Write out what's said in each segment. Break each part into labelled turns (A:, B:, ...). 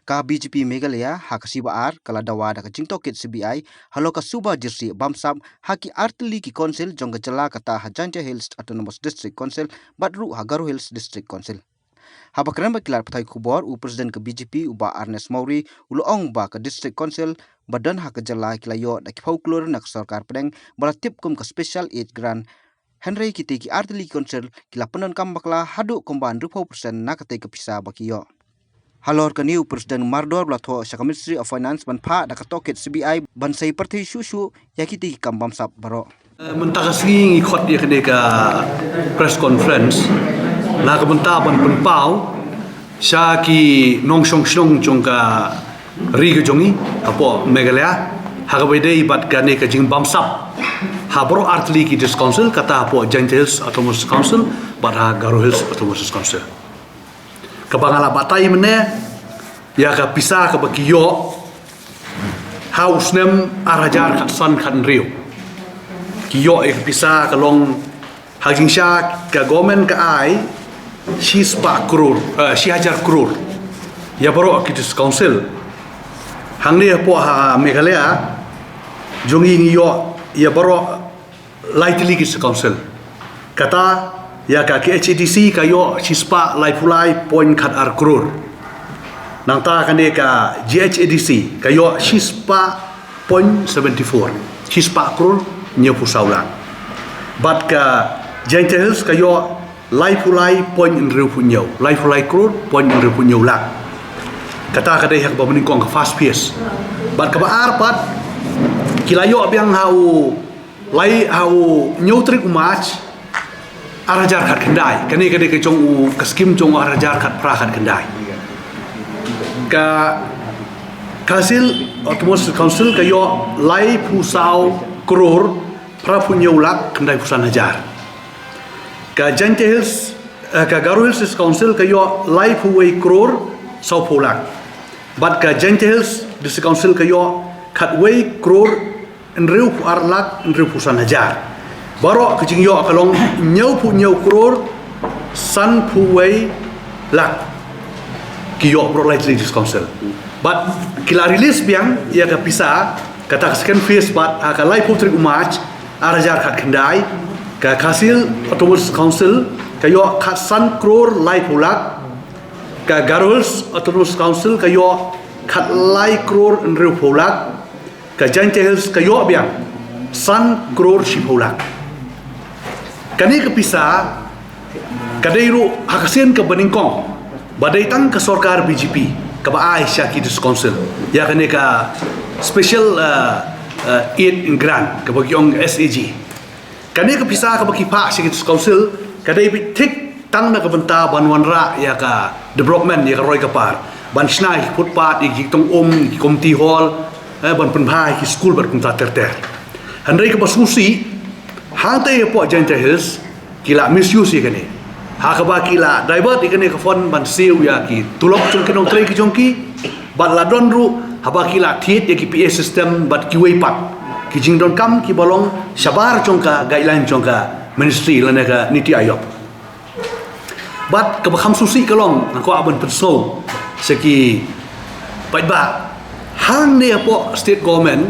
A: ka BJP Meghalaya hakasiba kala dawa da jingtokit CBI haloka suba Jyrsieh Bamsap haki artili ki council jongga jala kata Jyrsieh Hills Autonomous District Council badru Hagaru Hills District Council. Habakran bakilar patai kubor presiden ke BJP uba Ernest Mauri uloong ba ke District Council badan hak jala kilayo da kipauklur nak Sorkar pedeng balatip kum ke special aid grant Henry kiti ki artili council kila penon kam bakla hadu komban 20% nak kate kepisa bakiyo. Halor ke new Presiden Mardor Blato Shaka Ministry of Finance banpa da katokit CBI bansai parti susu yakiti kam Bamsap baro.
B: Mentakasing ikut dia kena ke press conference nak bentar ban penpau syaki nong shong jongka ri ke jongi apo Meghalaya hagabede ibat kane ke jing Bamsap habro artli ki dis council kata apo Jyrsieh Hills Autonomous Council bat Hagaru Hills Autonomous Council kabangala batai mene ya ka pisah ka bakiyo haus nem arajar kat san kan riu kiyo ek pisah ka long hajing syak ka government ka ai si 4 crore si hajar crore ya baro ki dis council hang ni po ha Meghalaya jongi ngiyo ya baro lightly ki council kata ya ka HADC kayo chispa laipulai point kat ar crore nangta kane ka GHADC kayo chispa point 74 chispa crore nyepu saulang bat ka Jyrsieh Hills kayo laipulai point riu punyau laipulai crore point riu punyau lah kata kadai hak babening kong ka fast pace bat ka baar pat kilayo abiang hau lai hau nyutrik umach arajar kat kendai kani kade ke jong u kaskim jong arajar kat pra kat kendai ka kasil Autonomous Council kayo lai pusau crore pra punyolak kendai pusan hajar ka Jyrsieh Hills ka Hagaru Hills Council kayo lai puwei crore sau polak bat ka Jyrsieh Hills District Council kayo katwei crore enriu arlak enriu pusan hajar baro kecing yo kalong nyau crore san puwei lak kiyo bro lightly this council but kila release biang ya ka pisa kata second phase but ka lai putri umach arajar kat kendai ka kasil Autonomous Council kayo kat san crore lai pulak ka Hagaru Hills Autonomous Council kayo kat lai crore enriu pulak ka Jyrsieh Hills kayo biang san crore shipulak kani kepisah kadairu hakasen ke beningkong badai tang ke Sorkar BJP ke baai syaki dis council ya kani ka special aid grant ke bagi ong SAG kani kepisah ke bagi pak syaki dis council kadai bitik tang na ke benta banwan ra ya ka development ya ka roi kapar ban snai footpath ik tong community hall ban penbhai ki school bar kunta terter handai ke basusi hantai po Jyrsieh Hills kila misuse kene hakaba kila driver ikene ke phone ban siu ya ki tulok chung kenong trei ki jongki bat ladon ru haba kila thiet ya ki PA system bat ki wei pat ki jingdon kam ki bolong sabar chongka guideline chongka ministry lana ka niti ayok bat ke bakham susi kalong ko aban perso seki paitba hang ne po state government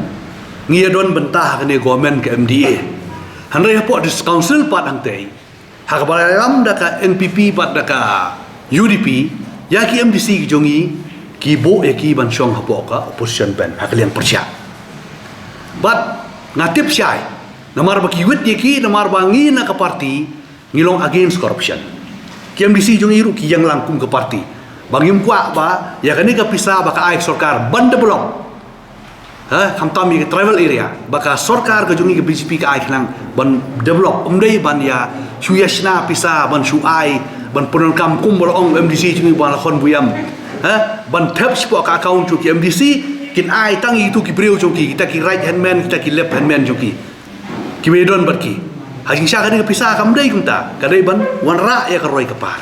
B: ngiadon bentah kene government ke MDA Handai apa dis council pat hantai hakabalam daka NPP pat daka UDP ya ki MDC ki jongi ki bo ki ban syong hapo ka opposition pen hakalian persya but ngatip syai namar baki wit ki namar bangi na ka parti ngilong against corruption ki MDC jongi ru ki yang langkung ke parti bangim kwa ba ya kani ka pisah baka ai Sorkar ban develop khamtami ke travel area baka Sorkar ke jungi ke BJP ke ai khlang ban develop umdai ban ya chuyashna pisa ban shuai ban punon kam kum bolong MDC jungi ban khon buyam ban thep spo ka account chu ki MDC kin ai tang itu ki breu chu ki kita ki right hand man kita ki left hand man chu ki wedon bat ki hajing sha ka ni pisa kam dai kumta ka dai ban wan ra ya ka roi ka par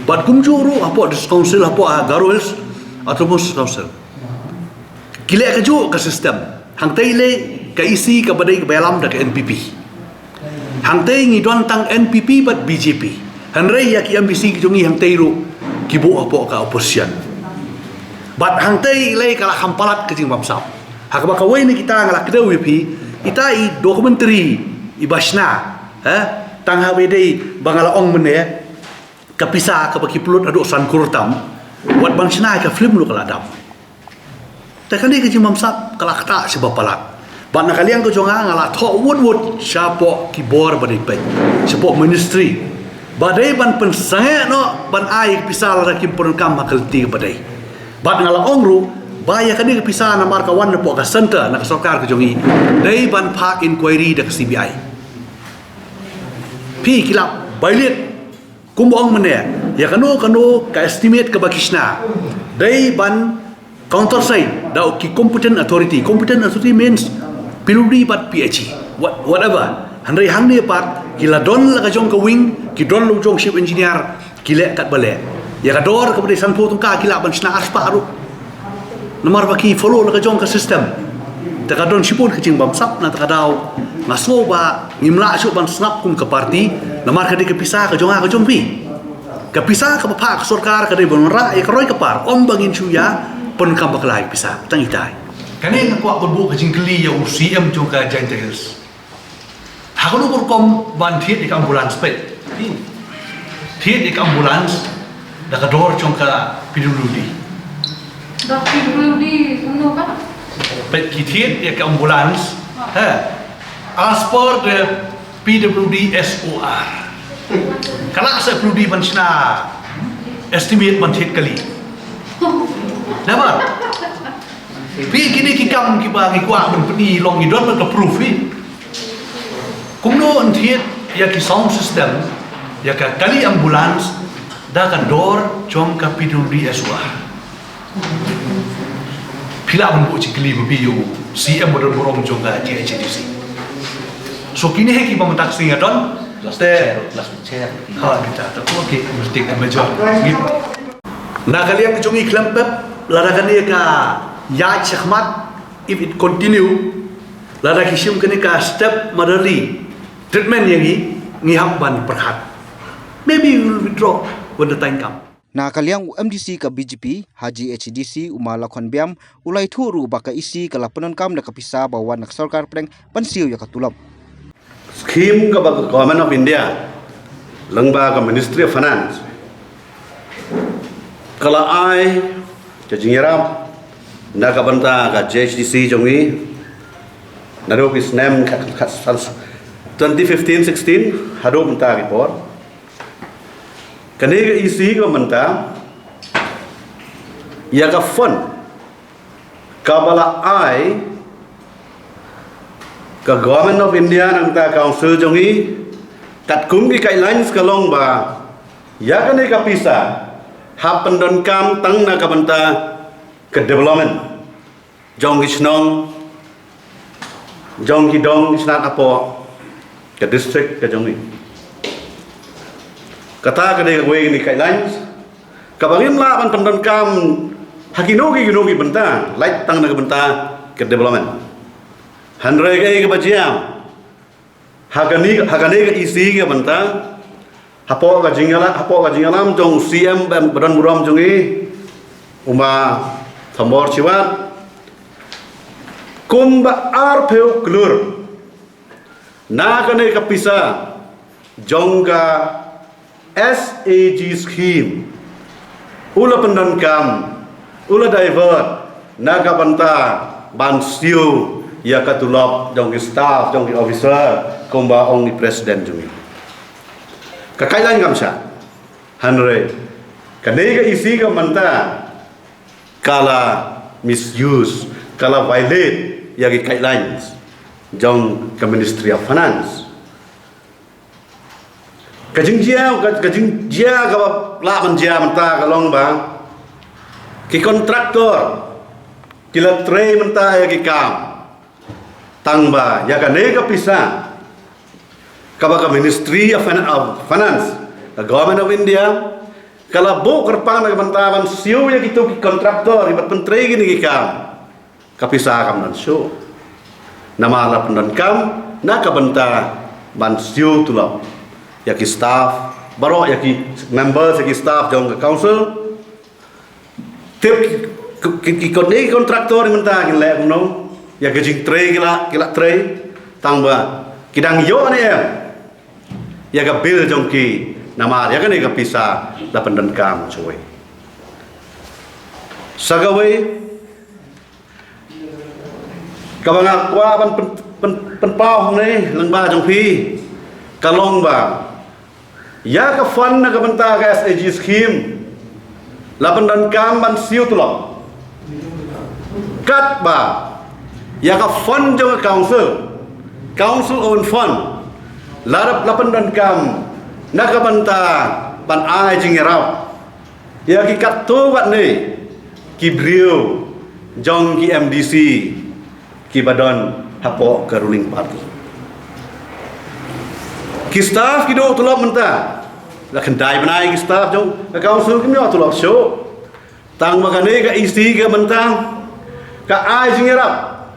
B: bat kum juru apo dis council apo Hagaru Hills Autonomous Council kile kaju ke sistem hang taile ke isi ke badai ke balam dak NPP hang tai ngidon tang NPP bat BJP hanrei ya ki MBC ki jongi hang tairu ki bo apo ka opposition Bat hang tei lay kala hampalat ke jing Bamsap. Hak ba kawai ni kita ngalak kedau pi ita I dokumentari I basna tang ha bedei bangala ong mene kapisa ka baki pulut adu san kurtam wat bangsna ka film lu kala dam. Ta kali ke jing Bamsap kala kata sebab palat. Bat nak kalian ko jonga ngala tho wud siapo kibor badai pe. Siapo ministry. Badai ban pensange no ban ai pisal ra kim perkam makal ti badai. Bat ngala ongru baya kani pisah na marka wan na po ka center na Sorkar ke jongi dai ban park inquiry dak CBI pi kilap bailit kumbong mene ya kanu ka estimate ka bakishna dai ban counter side da ki competent authority means piluri bat PhD whatever handai hang ni pat kila don la ka jong ka wing ki don lu jong ship engineer kile kat bale ya ka dor ka bade sanpo tung ka kila ban sna aspa ru namar baki follow la ka jong ka system ta ka don sipun ke jing Bamsap na ta ka daw ngaso ba ngimla su ban snap kum ka party namar ka di ka pisah ka jong pi ka pisah ka pa ka Sorkar ka di bon ra e ka roi ka par om bangin chuya pon kam baklai pisah tang itai kani na ko bu ka jing kli ya UCM jong ka Jyrsieh Hills ha ko no kom ban thiet ik ambulance pe thiet ik ambulance da ka dor jong ka PWD
C: Dah PWD kuno kan?
B: Pet kitiet ya ke ambulans, as per the PWD SOR. Kalau saya PWD mansna estimate mantit kali. Nampak? Pi kini kikam kiba ngikuak menpeni long idon men approve ni. Kumno antit ya ki sound system ya ka kali ambulans dah ka dor jom ka PWD SOR. Pila pun buat cikli berbiu CM berorong juga JHDC. So kini heki pementak singa don. Ste ha kita tak okey mesti kemajor. Nah kalian kecungi klempep ladakan dia ka ya chakmat if it continue ladak kisim kini ka step motherly treatment yang ngiham ban perhat. Maybe we will withdraw when the time come.
A: Na kaliang UMDC ka BGP Haji HDC umala kon biam ulai thuru baka isi kala penankam na kapisa bawan nak Sorkar preng pansiu ya katulap
B: scheme ka government of India langba ka Ministry of Finance kala ai ke jingiram na ka banta ka HDC jongi na do is name 2015-16 hado banta report kani ka isi ka menta ya ka fund kabala ai ka government of India nang ta council jongi kat kum ki guidelines ka long ba ya kani ka pisa happen don kam tang na ka banta ka development jong ki snong jong ki dong isnat apo ka district ka jongi kata kadai Weng ni guidelines kabangin la ban pendon kam hakinogi benta light tang na benta ke development handre ke bajiam hakani ke isi ke benta hapo ka jingalam jong CM badan muram jongi uma thambor chiwat kumba arpeu klur na kane kapisa jongga SAG scheme ula pendankam ula divert naga banta bansiu ya katulop jong staff jong officer komba ong president jong kakailan kamsa hanre kanega isi ka manta kala misuse kala violate ya guidelines jong ka Ministry of Finance kajing jia ka la man jia menta ka long ba ki kontraktor kila tre menta ya ki kam tang ba ya ka ne ka pisa ka ba ka Ministry of Finance the government of India kala bo kerpang na menta ban siu ya kitu ki kontraktor ibat pentre gini ki kam ka pisa kam nan show nama la pendan kam na ka benta ban siu tulap yaki staff baro yaki members yaki staff jong ke council tip ikut ni kontraktor mentah gila kuno ya gajing tray gila tray tangba kidang yo ni ya ga bil jongki nama ya kan ni ga pisa la pendan kam cuy sagawai kabanga kwa ban pau ni leng ba jong pi kalong ba ya ka fund na ka banta ka SAG scheme la pendan kam ban siu tu lo kat ba ya ka fund jong council own fund la pendan kam na ka banta ban ai jing rau ya ki kat tu wat ni ki brio jong ki MDC ki badon hapo ke ruling party ki staff ki do tulop menta la kendai benai ki staff jong ka council ki myo tulop show tang magane ka isi ke menta ka ai jing rap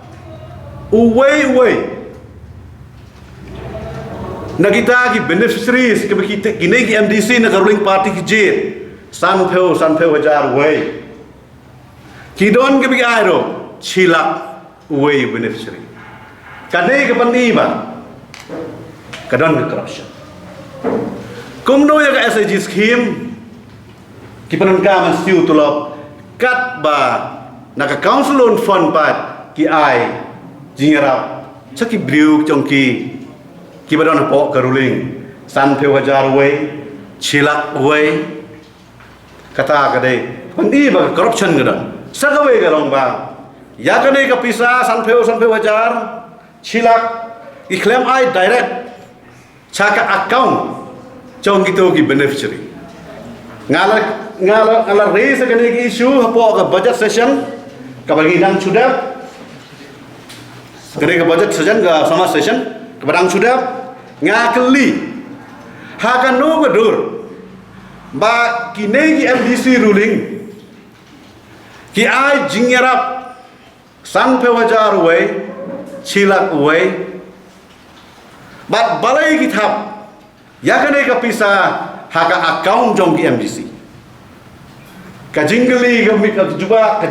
B: uwei na kita ki beneficiaries ke kita kini ki MDC na ruling party ki jit san pheu hajar wei ki don ke bi ai ro chilak uwei beneficiary kane ke pandi ba kadon ke corruption kumno ya ka SAG scheme ki penangka man siu tulop kat ba na ka council on fund pat ki ai jingerap chaki briu chongki ki badon po ka ruling san pheu hajar wei chilak wei kata ka dei pandi ba corruption gadon sagawe ka long ba ya ka nei ka pisa san pheu hajar chilak i claim ai direct chaka account chong gitu ki beneficiary ngala raise ka nei ki issue hapo ka budget session ka bagi dang sudah kene ka budget session ka sama session ka badang sudah ngakeli hakan no gadur ba kine ki MDC ruling ki ai jingerap san pheu hajar wei chilak wei bat balai ki thap ya kane ka pisa haka account jong ki MDC ka jingeli ka mi ka juba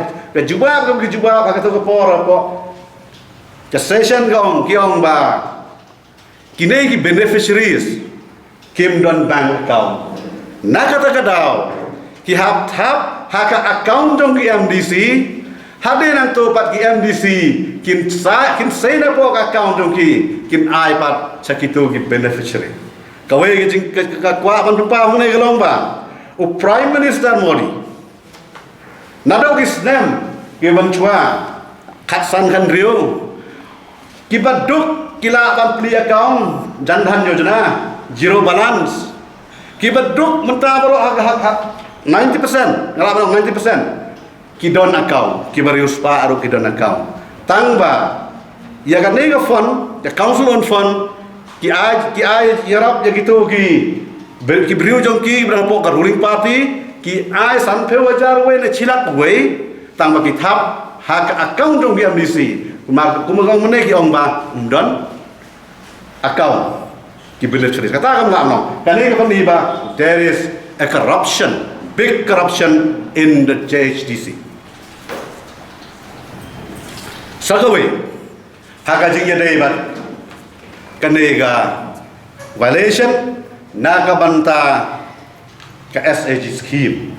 B: ka to ko por po ka session gong ki ong ba kine ki beneficiaries kim don bank account na kata kadau ki hap thap haka account jong ki MDC hade nang to pat ki MDC kin sai na po account jong ki kin ai pat chakitu ki beneficiary kawe ki jing ka kwa ban pa hone galong ba o prime minister Modi nado ki snam ki ban chua khat san kan riu ki baduk kila ban pli account jan dhan yojana zero balance ki baduk menta baro hak 90% ngala 90% ki don account ki bari uspa aru ki don account tangba ya kan nega fund ya council on fund ki ai yarap ya gitu ki beriu jong ki berapa ka ruling party ki ai san pheu hajar we na chilak we tangba ki thap hak account jong ki MDC kumagong mene ki ong ba don account ki beneficiaries kata kam ngam kani ka ni ba there is a corruption big corruption in the JHDC sagawe haka jing yadai ba kanega violation na ka banta ka SAG scheme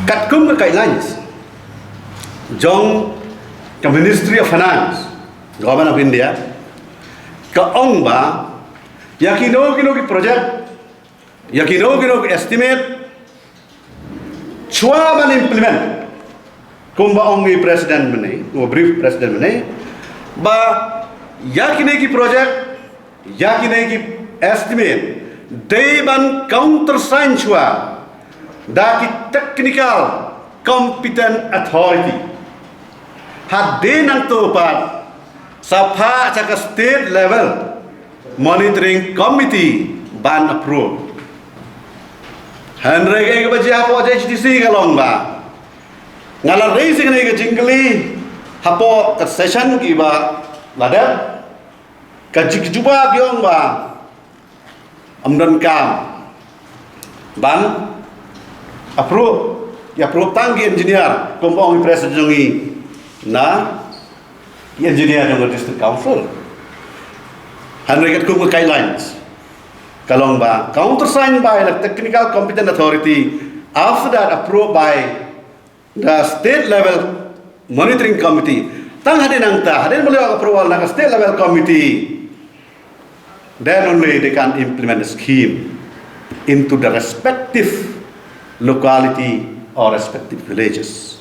B: kat kum ka lines jong ka Ministry of Finance Government of India ka ong ba yakino ki project yakino ki estimate chua ban implement kumba ong ni president mene o brief president mene ba yakine ki project yakine ki estimate they ban countersign chua da ki technical competent authority hade nang to pat sapha chaka state level monitoring committee ban approve Henry ke baja po HDC kalong ba ngala raising ni ke jingli hapo ka session ki ba lada ka juba byong ba amdan kam ban approve
D: ya propang ki engineer kompong president jongi na ki engineer jong district council hanrekat kum guidelines kalong ba countersigned by the technical competent authority, after that approved by the state level monitoring committee. Tang hadin angta hadin boleh approval na state level committee, then only they can implement the scheme into the respective locality or respective villages.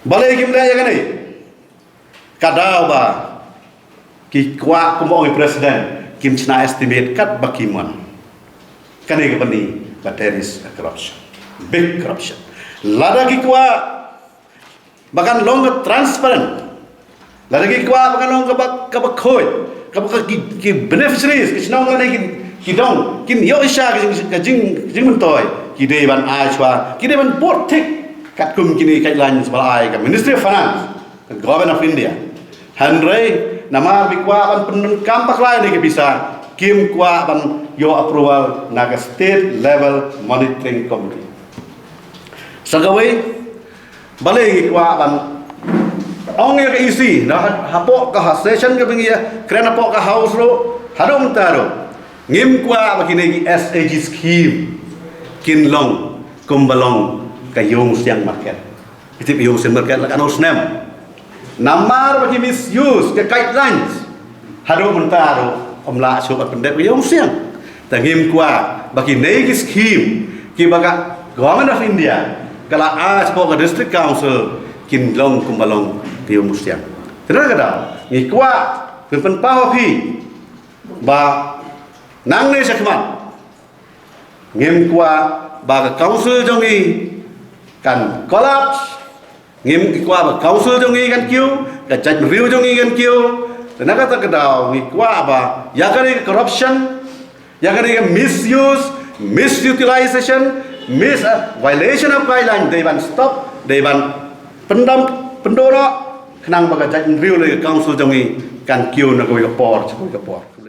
D: Balai kim dah yang ni kadau ba ki kwa kumong president kim china estimate kat bakiman kane ke bani, but there is a corruption, big corruption. Lada ki kwa bahkan long transparent, lada ki kwa bahkan long ka bakhoi ka ki beneficiaries ki chinong ngane ki dong kim yo isha ki jing mentoy ki de ban ai chwa ki de ban board thick kat kum kini guidelines bal ai ka Ministry of Finance, the Government of India hanrei nama bikwa ban penkam paklai ni ke bisa kim kwa ban yo approval naga state level monitoring committee. Sagawai balai kwa ban ong ya ke isi na hapok ka session ke bengia krena pok ka house ro hadong taro ngim kwa bakini ki SAG scheme kinlong kumbalong ka yung siang market itip yung siang market la kanong snem namar bagi misuse ke guidelines hadong taro omla sobat pendek yung siang tangim kwa bagi nei ki scheme ki baga Government of India kala as pok ka district council kinlong kumbalong ka yung siang tenang kada ni kwa pen pawa pi ba nang ne sakman ngim kwa ba ka council jongi kan collapse ngim kwa ba council jongi kan kyu ka judge review jongi kan kyu tenang kata kedau ni kwa ba ya kari corruption ya kari misuse misutilization violation of guideline they ban stop they ban pendoro kenang baga judge review le council jongi kan kyu na ko por